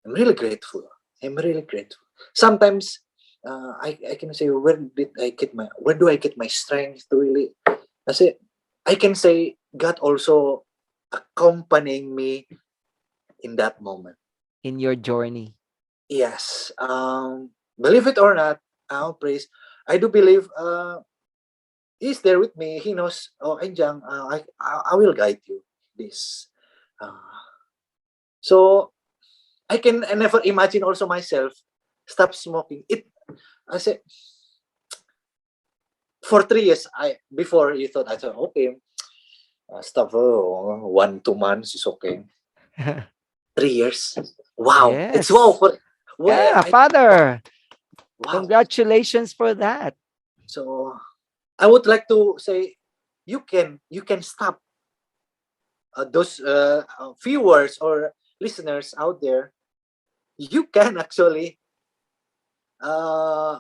really grateful. I'm really grateful. Sometimes I can say, where do I get my strength to really? I say, I can say God also accompanying me in that moment. In your journey. Yes. Believe it or not, praise. I do believe he's there with me. He knows. Oh, Enjang, I will guide you. This. Uh, so I never imagine also myself stop smoking. I said for 3 years. Before you thought I thought okay, stop for 1-2 months is okay. 3 years. Wow, it's wow Yes. for where Yeah, Father. wow. Congratulations for that. So I would like to say you can stop those viewers or listeners out there. You can actually. Uh,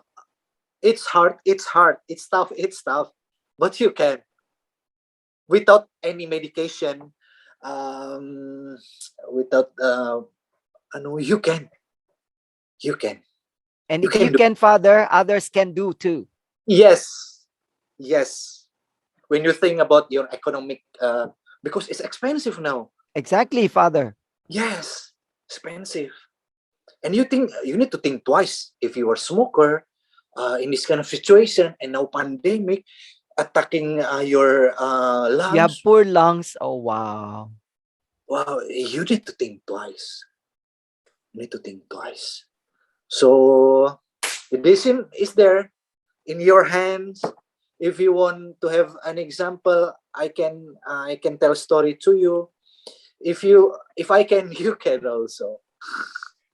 it's hard. It's hard. It's tough. It's tough. But you can without any medication. Um, Without you can. You can. And You if you can do. can, Father, others can do too. Yes. Yes. When you think about your economic, because it's expensive now. Exactly, Father. Yes, expensive. And you need to think twice if you are a smoker in this kind of situation, and now pandemic attacking your You have lungs. poor lungs. Oh, wow. Wow, you need to think twice. You need to think twice. So the decision is there in your hands. If you want to have an example, I can tell story to you. If I can, you can also.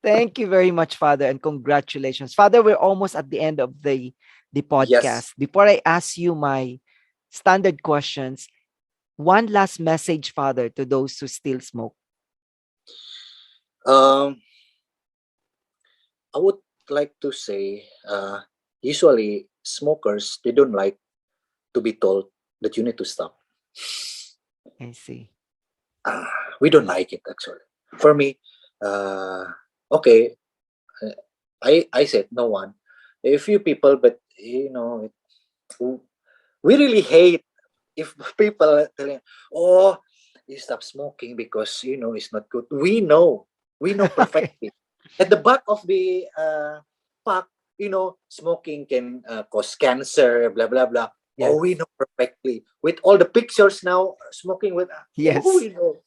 Thank you very much, Father, and congratulations. Father, we're almost at the end of the Yes. podcast. Before I ask you my standard questions, one last message, Father, to those who still smoke. Um, I would like to say, usually smokers they don't like to be told that you need to stop. I see. Uh, we don't like it actually. For me, uh, okay, uh, I said no one, a few people, but we really hate if people are telling, oh, you stop smoking because it's not good. We know Okay. perfectly. At the back of the pack, smoking can cause cancer, blah blah blah. Oh, Yes. we know perfectly. With all the pictures now, smoking with, oh, Yes. we know,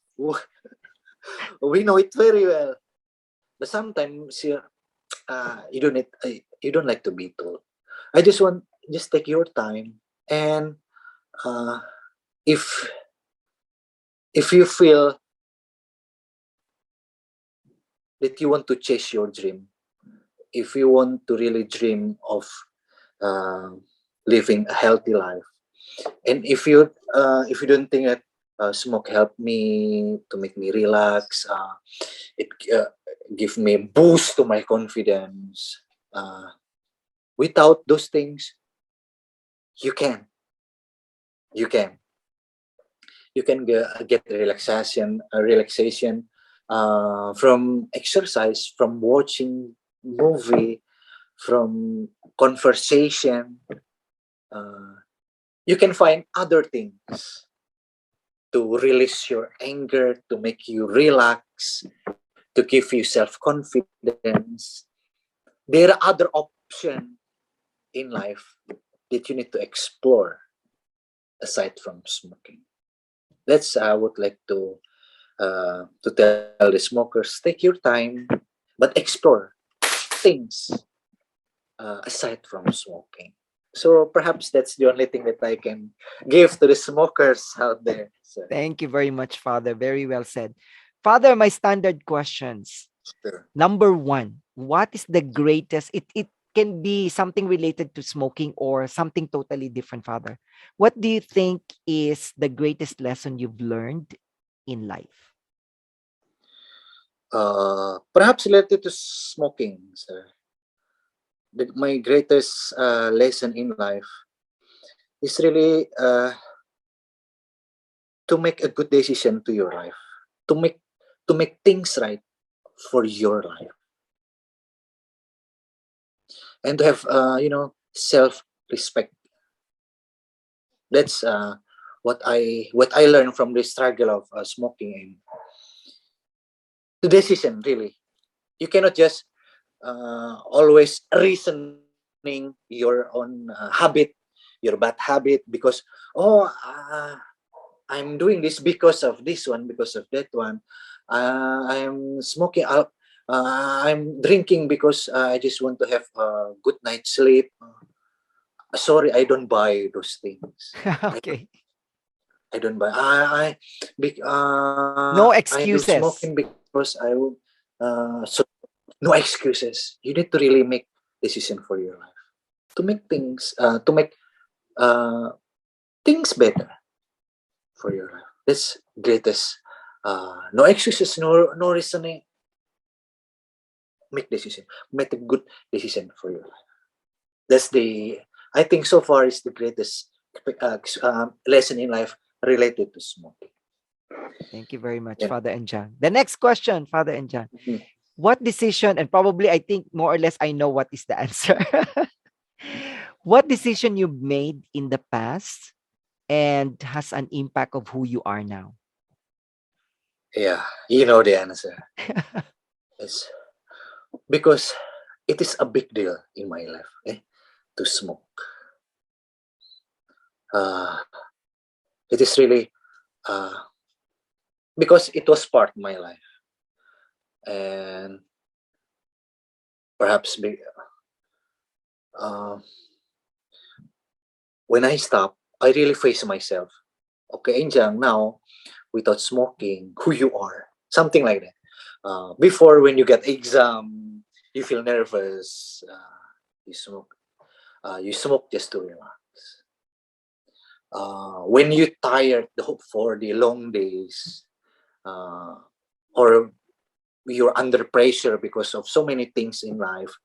we know it very well. But sometimes you don't like to be told. I just take your time, and uh, if if you feel that you want to chase your dream, if you want to really dream of uh, living a healthy life, and if you don't think that smoke help me to make me relax, it give me a boost to my confidence. Without those things, you can you can you can get relaxation from exercise, from watching movie, from conversation. uh, you can find other things to release your anger, to make you relax, to give you self-confidence. There are other options in life that you need to explore aside from smoking. That's I would like to tell the smokers: take your time, but explore things aside from smoking. So perhaps that's the only thing that I can give to the smokers out there. So, Thank you very much, Father. Very well said. Father, my standard questions. sure. Number one, what is the greatest? It can be something related to smoking or something totally different, Father. What do you think is the greatest lesson you've learned in life? Perhaps related to smoking, sir. My greatest lesson in life is really to make a good decision to your life, to make to make things right for your life. and to have self-respect. That's what I learned from the struggle of smoking, and the decision. Really, you cannot just always reasoning your own habit, your bad habit, because I'm doing this because of this one, because of that one. I'm smoking. I'm drinking because I just want to have a good night's sleep. Sorry, I don't buy those things. Okay. I don't buy. No I do excuses. smoking because I will. So no excuses. You need to really make decision for your life, to make things uh, things better for your life. That's greatest. No excuses, no reasoning. Make decision. Make a good decision for your life. That's the, I think so far is the greatest lesson in life related to smoking. Thank you very much, Yeah. Father Enjang. The next question, Father Enjang. Mhm. What decision, and probably I think more or less I know what is the answer. What decision you made in the past and has an impact of who you are now? Yeah, you know the answer. It's because it is a big deal in my life to smoke. Uh, it is really uh, because it was part of my life, and perhaps uh, when I stop, I really face myself. Okay, Injang, now without smoking, who you are, something like that. Before, when you get exam, you feel nervous. You smoke. You smoke just to relax. When you tired for the long days, or you're under pressure because of so many things in life,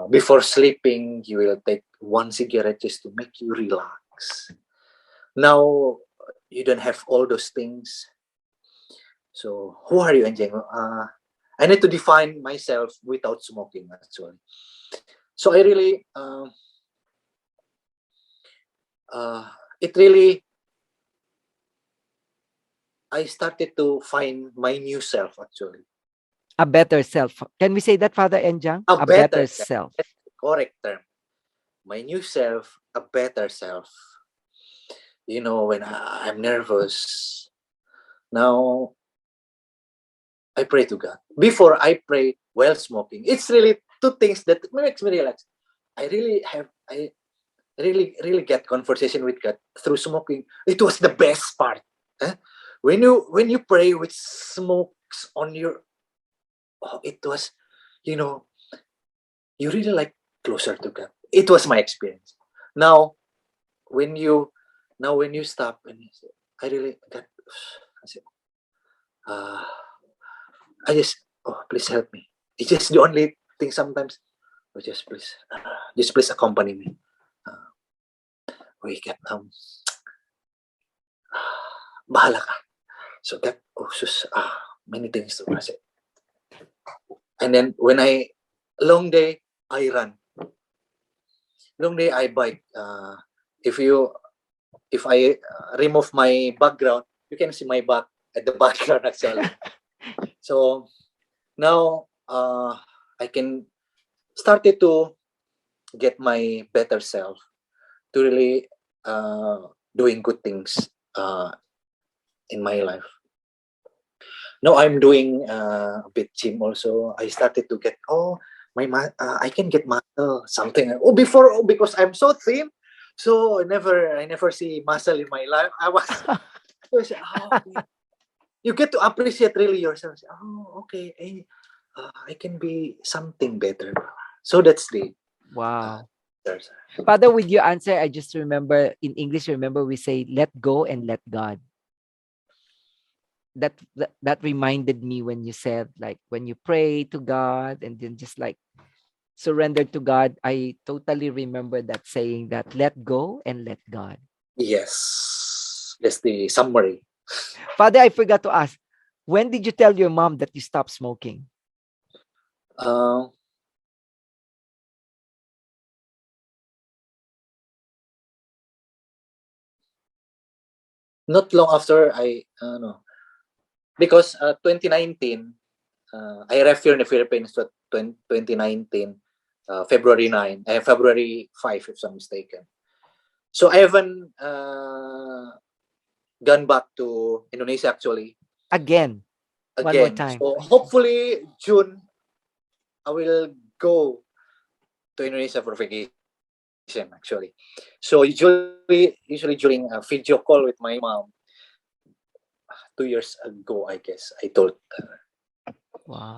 before sleeping, you will take one cigarette just to make you relax. Now, you don't have all those things. So, who are you, Enjeng? I need to define myself without smoking, actually. So, I really, it really, I started to find my new self, actually. A better self. Can we say that, Father Enjang? A A better better self. self. That's the correct term. My new self, a better self. When I'm nervous, now I pray to God. Before I pray while smoking, it's really two things that makes me relax. I really get conversation with God through smoking. It was the best part. Eh? When you pray with smokes on your, it was, you know, you really like closer to God. It was my experience. Now when you when you stop and you say, I really God, I say, uh, I just, please help me. It's just the only thing sometimes. Oh, just please accompany me. Uh, we get bahala ka. So that, many things to say. And then when long day, I run. Long day, I bike. If you, if I remove my background, you can see my back at the background actually. So now, I can started to get my better self to really doing good things in my life. Now I'm doing a bit gym also. I started to get I can get muscle something. Before, because I'm so thin, so I never see muscle in my life. Okay. You get to appreciate really yourself. Okay, I can be something better. So that's the Wow. there's Father, with your answer, I just remember in English, remember we say, let go and let God. That reminded me when you said, like, when you pray to God and then just like surrender to God. I totally remember that saying, that let go and let God. yes, that's the summary. Father, I forgot to ask, when did you tell your mom that you stopped smoking? Uh, not long after no, because 2019, I left here in the Philippines to 2019, February 9, February 5, if I'm mistaken. So I haven't gone back to Indonesia actually Again, one more again. time. So hopefully June I will go to Indonesia for vacation actually. So usually during a video call with my mom 2 years ago, I guess I told her,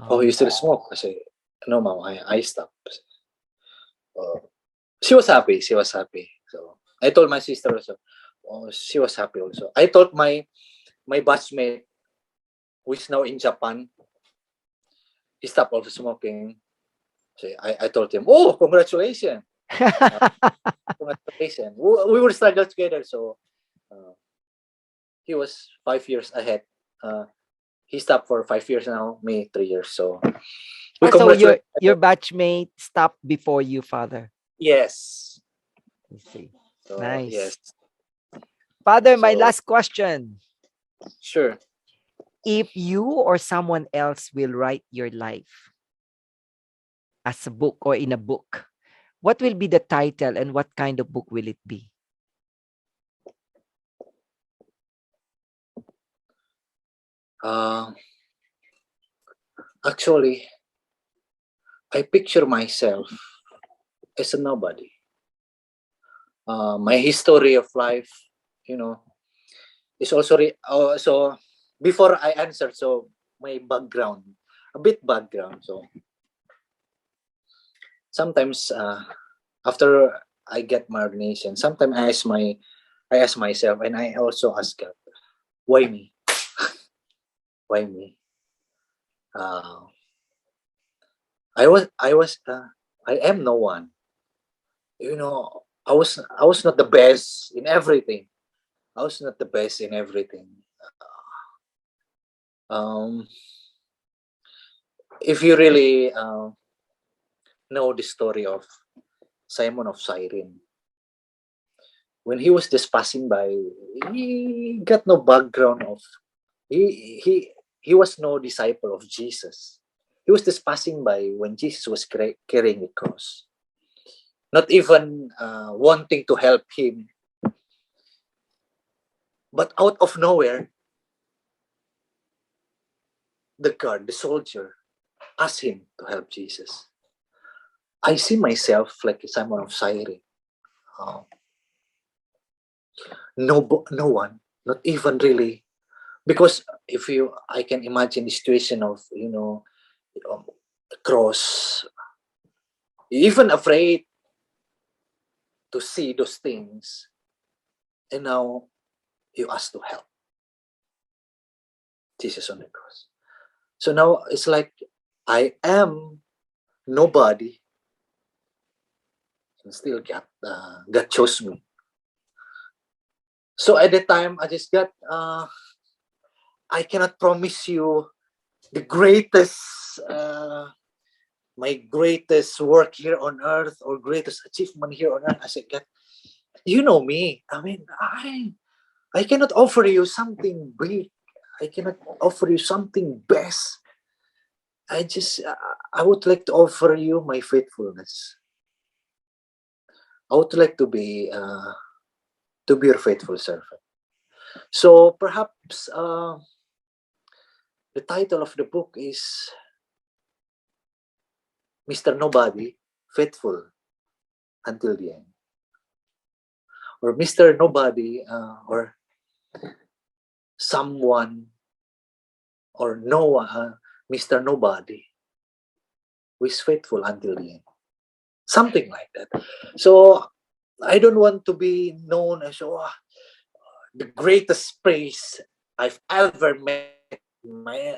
"Oh, Wow. you still smoke?" I say, "No, mom, I stopped." She was happy. She was happy. So I told my sister also. Oh, she was happy also. I told my batchmate who is now in Japan, he stopped also smoking. So I told him, "Oh, congratulations! Congratulations! We were started together." So uh, he was 5 years ahead. Uh, he stopped for 5 years now. Me 3 years. So we So congratulate. your batchmate stopped before you, Father. Yes. I see. So Nice. yes. Father, my So last question. sure. If you or someone else will write your life as a book or in a book, what will be the title and what kind of book will it be? Uh, Actually, I picture myself as a nobody. My history of life, you know, is also so. Before I answer, so my background, a bit background. So sometimes after I get my ordination, sometimes I ask myself, and I also ask God, why me? Why me? Uh, I am no one. You know, I was not the best in everything. I was not the best in everything. Um, if you really know the story of Simon of Cyrene, when he was just passing by, he got no background of he was no disciple of Jesus. He was just passing by when Jesus was carrying the cross, not even wanting to help him, but out of nowhere, the soldier, asked him to help Jesus. I see myself like Simon of Cyrene. Uh, no one, not even really, because if you, I can imagine the situation of the cross, even afraid to see those things, and now you ask to help Jesus on the cross. So now it's like I am nobody, and still God chose me. So at the time, I just got I cannot promise you the greatest, my greatest work here on earth or greatest achievement here on earth. I said, God, you know me. I mean, I cannot offer you something big. I cannot offer you something best. I would like to offer you my faithfulness. I would like to be your faithful servant. So perhaps the title of the book is Mr. Nobody, Faithful Until the End, or Mr. Nobody, or someone, or no one, Mr. Nobody, who is faithful until the end. Something like that. So I don't want to be known as the greatest praise I've ever met. My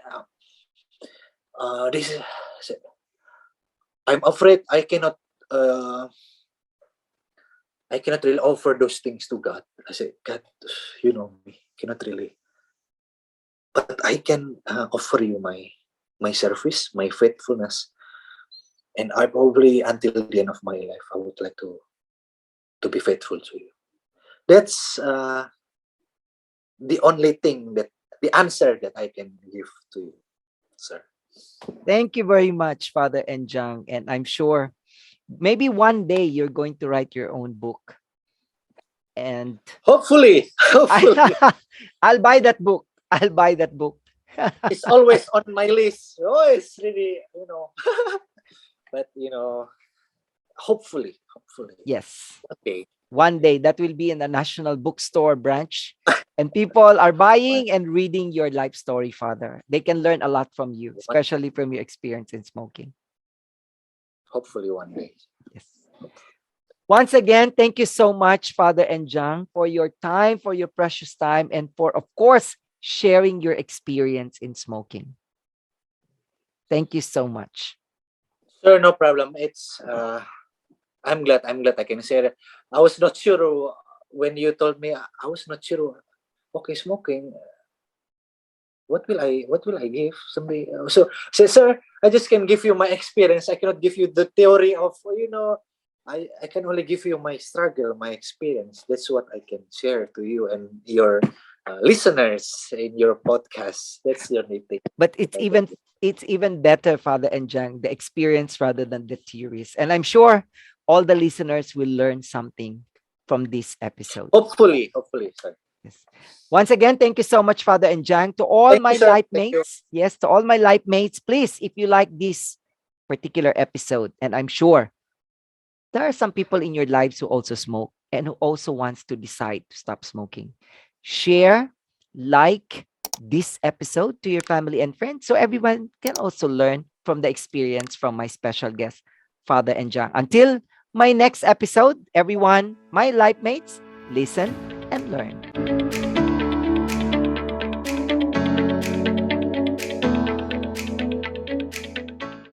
this is, I'm afraid uh, I cannot really offer those things to God. I say, God, you know me, cannot really. But I can offer you my service, my faithfulness, and I probably until the end of my life, I would like to be faithful to you. That's the only thing that the answer that I can give to you, sir. Thank you very much, Father Enjang. And I'm sure maybe one day you're going to write your own book. And Hopefully, hopefully. I'll buy that book. I'll buy that book. It's always on my list. Oh, it's really, but hopefully. Yes. Okay. One day that will be in the National Bookstore branch. And people are buying and reading your life story, Father. They can learn a lot from you, especially from your experience in smoking. Hopefully one day. Yes. Once again, thank you so much, Father Enjang, for your time, for your precious time, and for, of course, sharing your experience in smoking. Thank you so much. Sir, no problem. It's I'm glad I can share it. I was not sure when you told me. I was not sure. Okay, smoking. What will I give somebody? So say, sir, I just can give you my experience. I cannot give you the theory of I can only give you my struggle, my experience. That's what I can share to you and your listeners in your podcast. That's the only thing. But it's even better, Father Enjang, the experience rather than the theories. And I'm sure all the listeners will learn something from this episode. Hopefully, sir. Yes. Once again, thank you so much, Father Enjang. To all Thank my you, sir. life Thank you. mates, yes, to all my life mates, please, if you like this particular episode, and I'm sure there are some people in your lives who also smoke and who also wants to decide to stop smoking. Share, like this episode to your family and friends so everyone can also learn from the experience from my special guest, Father Enjang. Until my next episode, everyone, my life mates, listen and learn.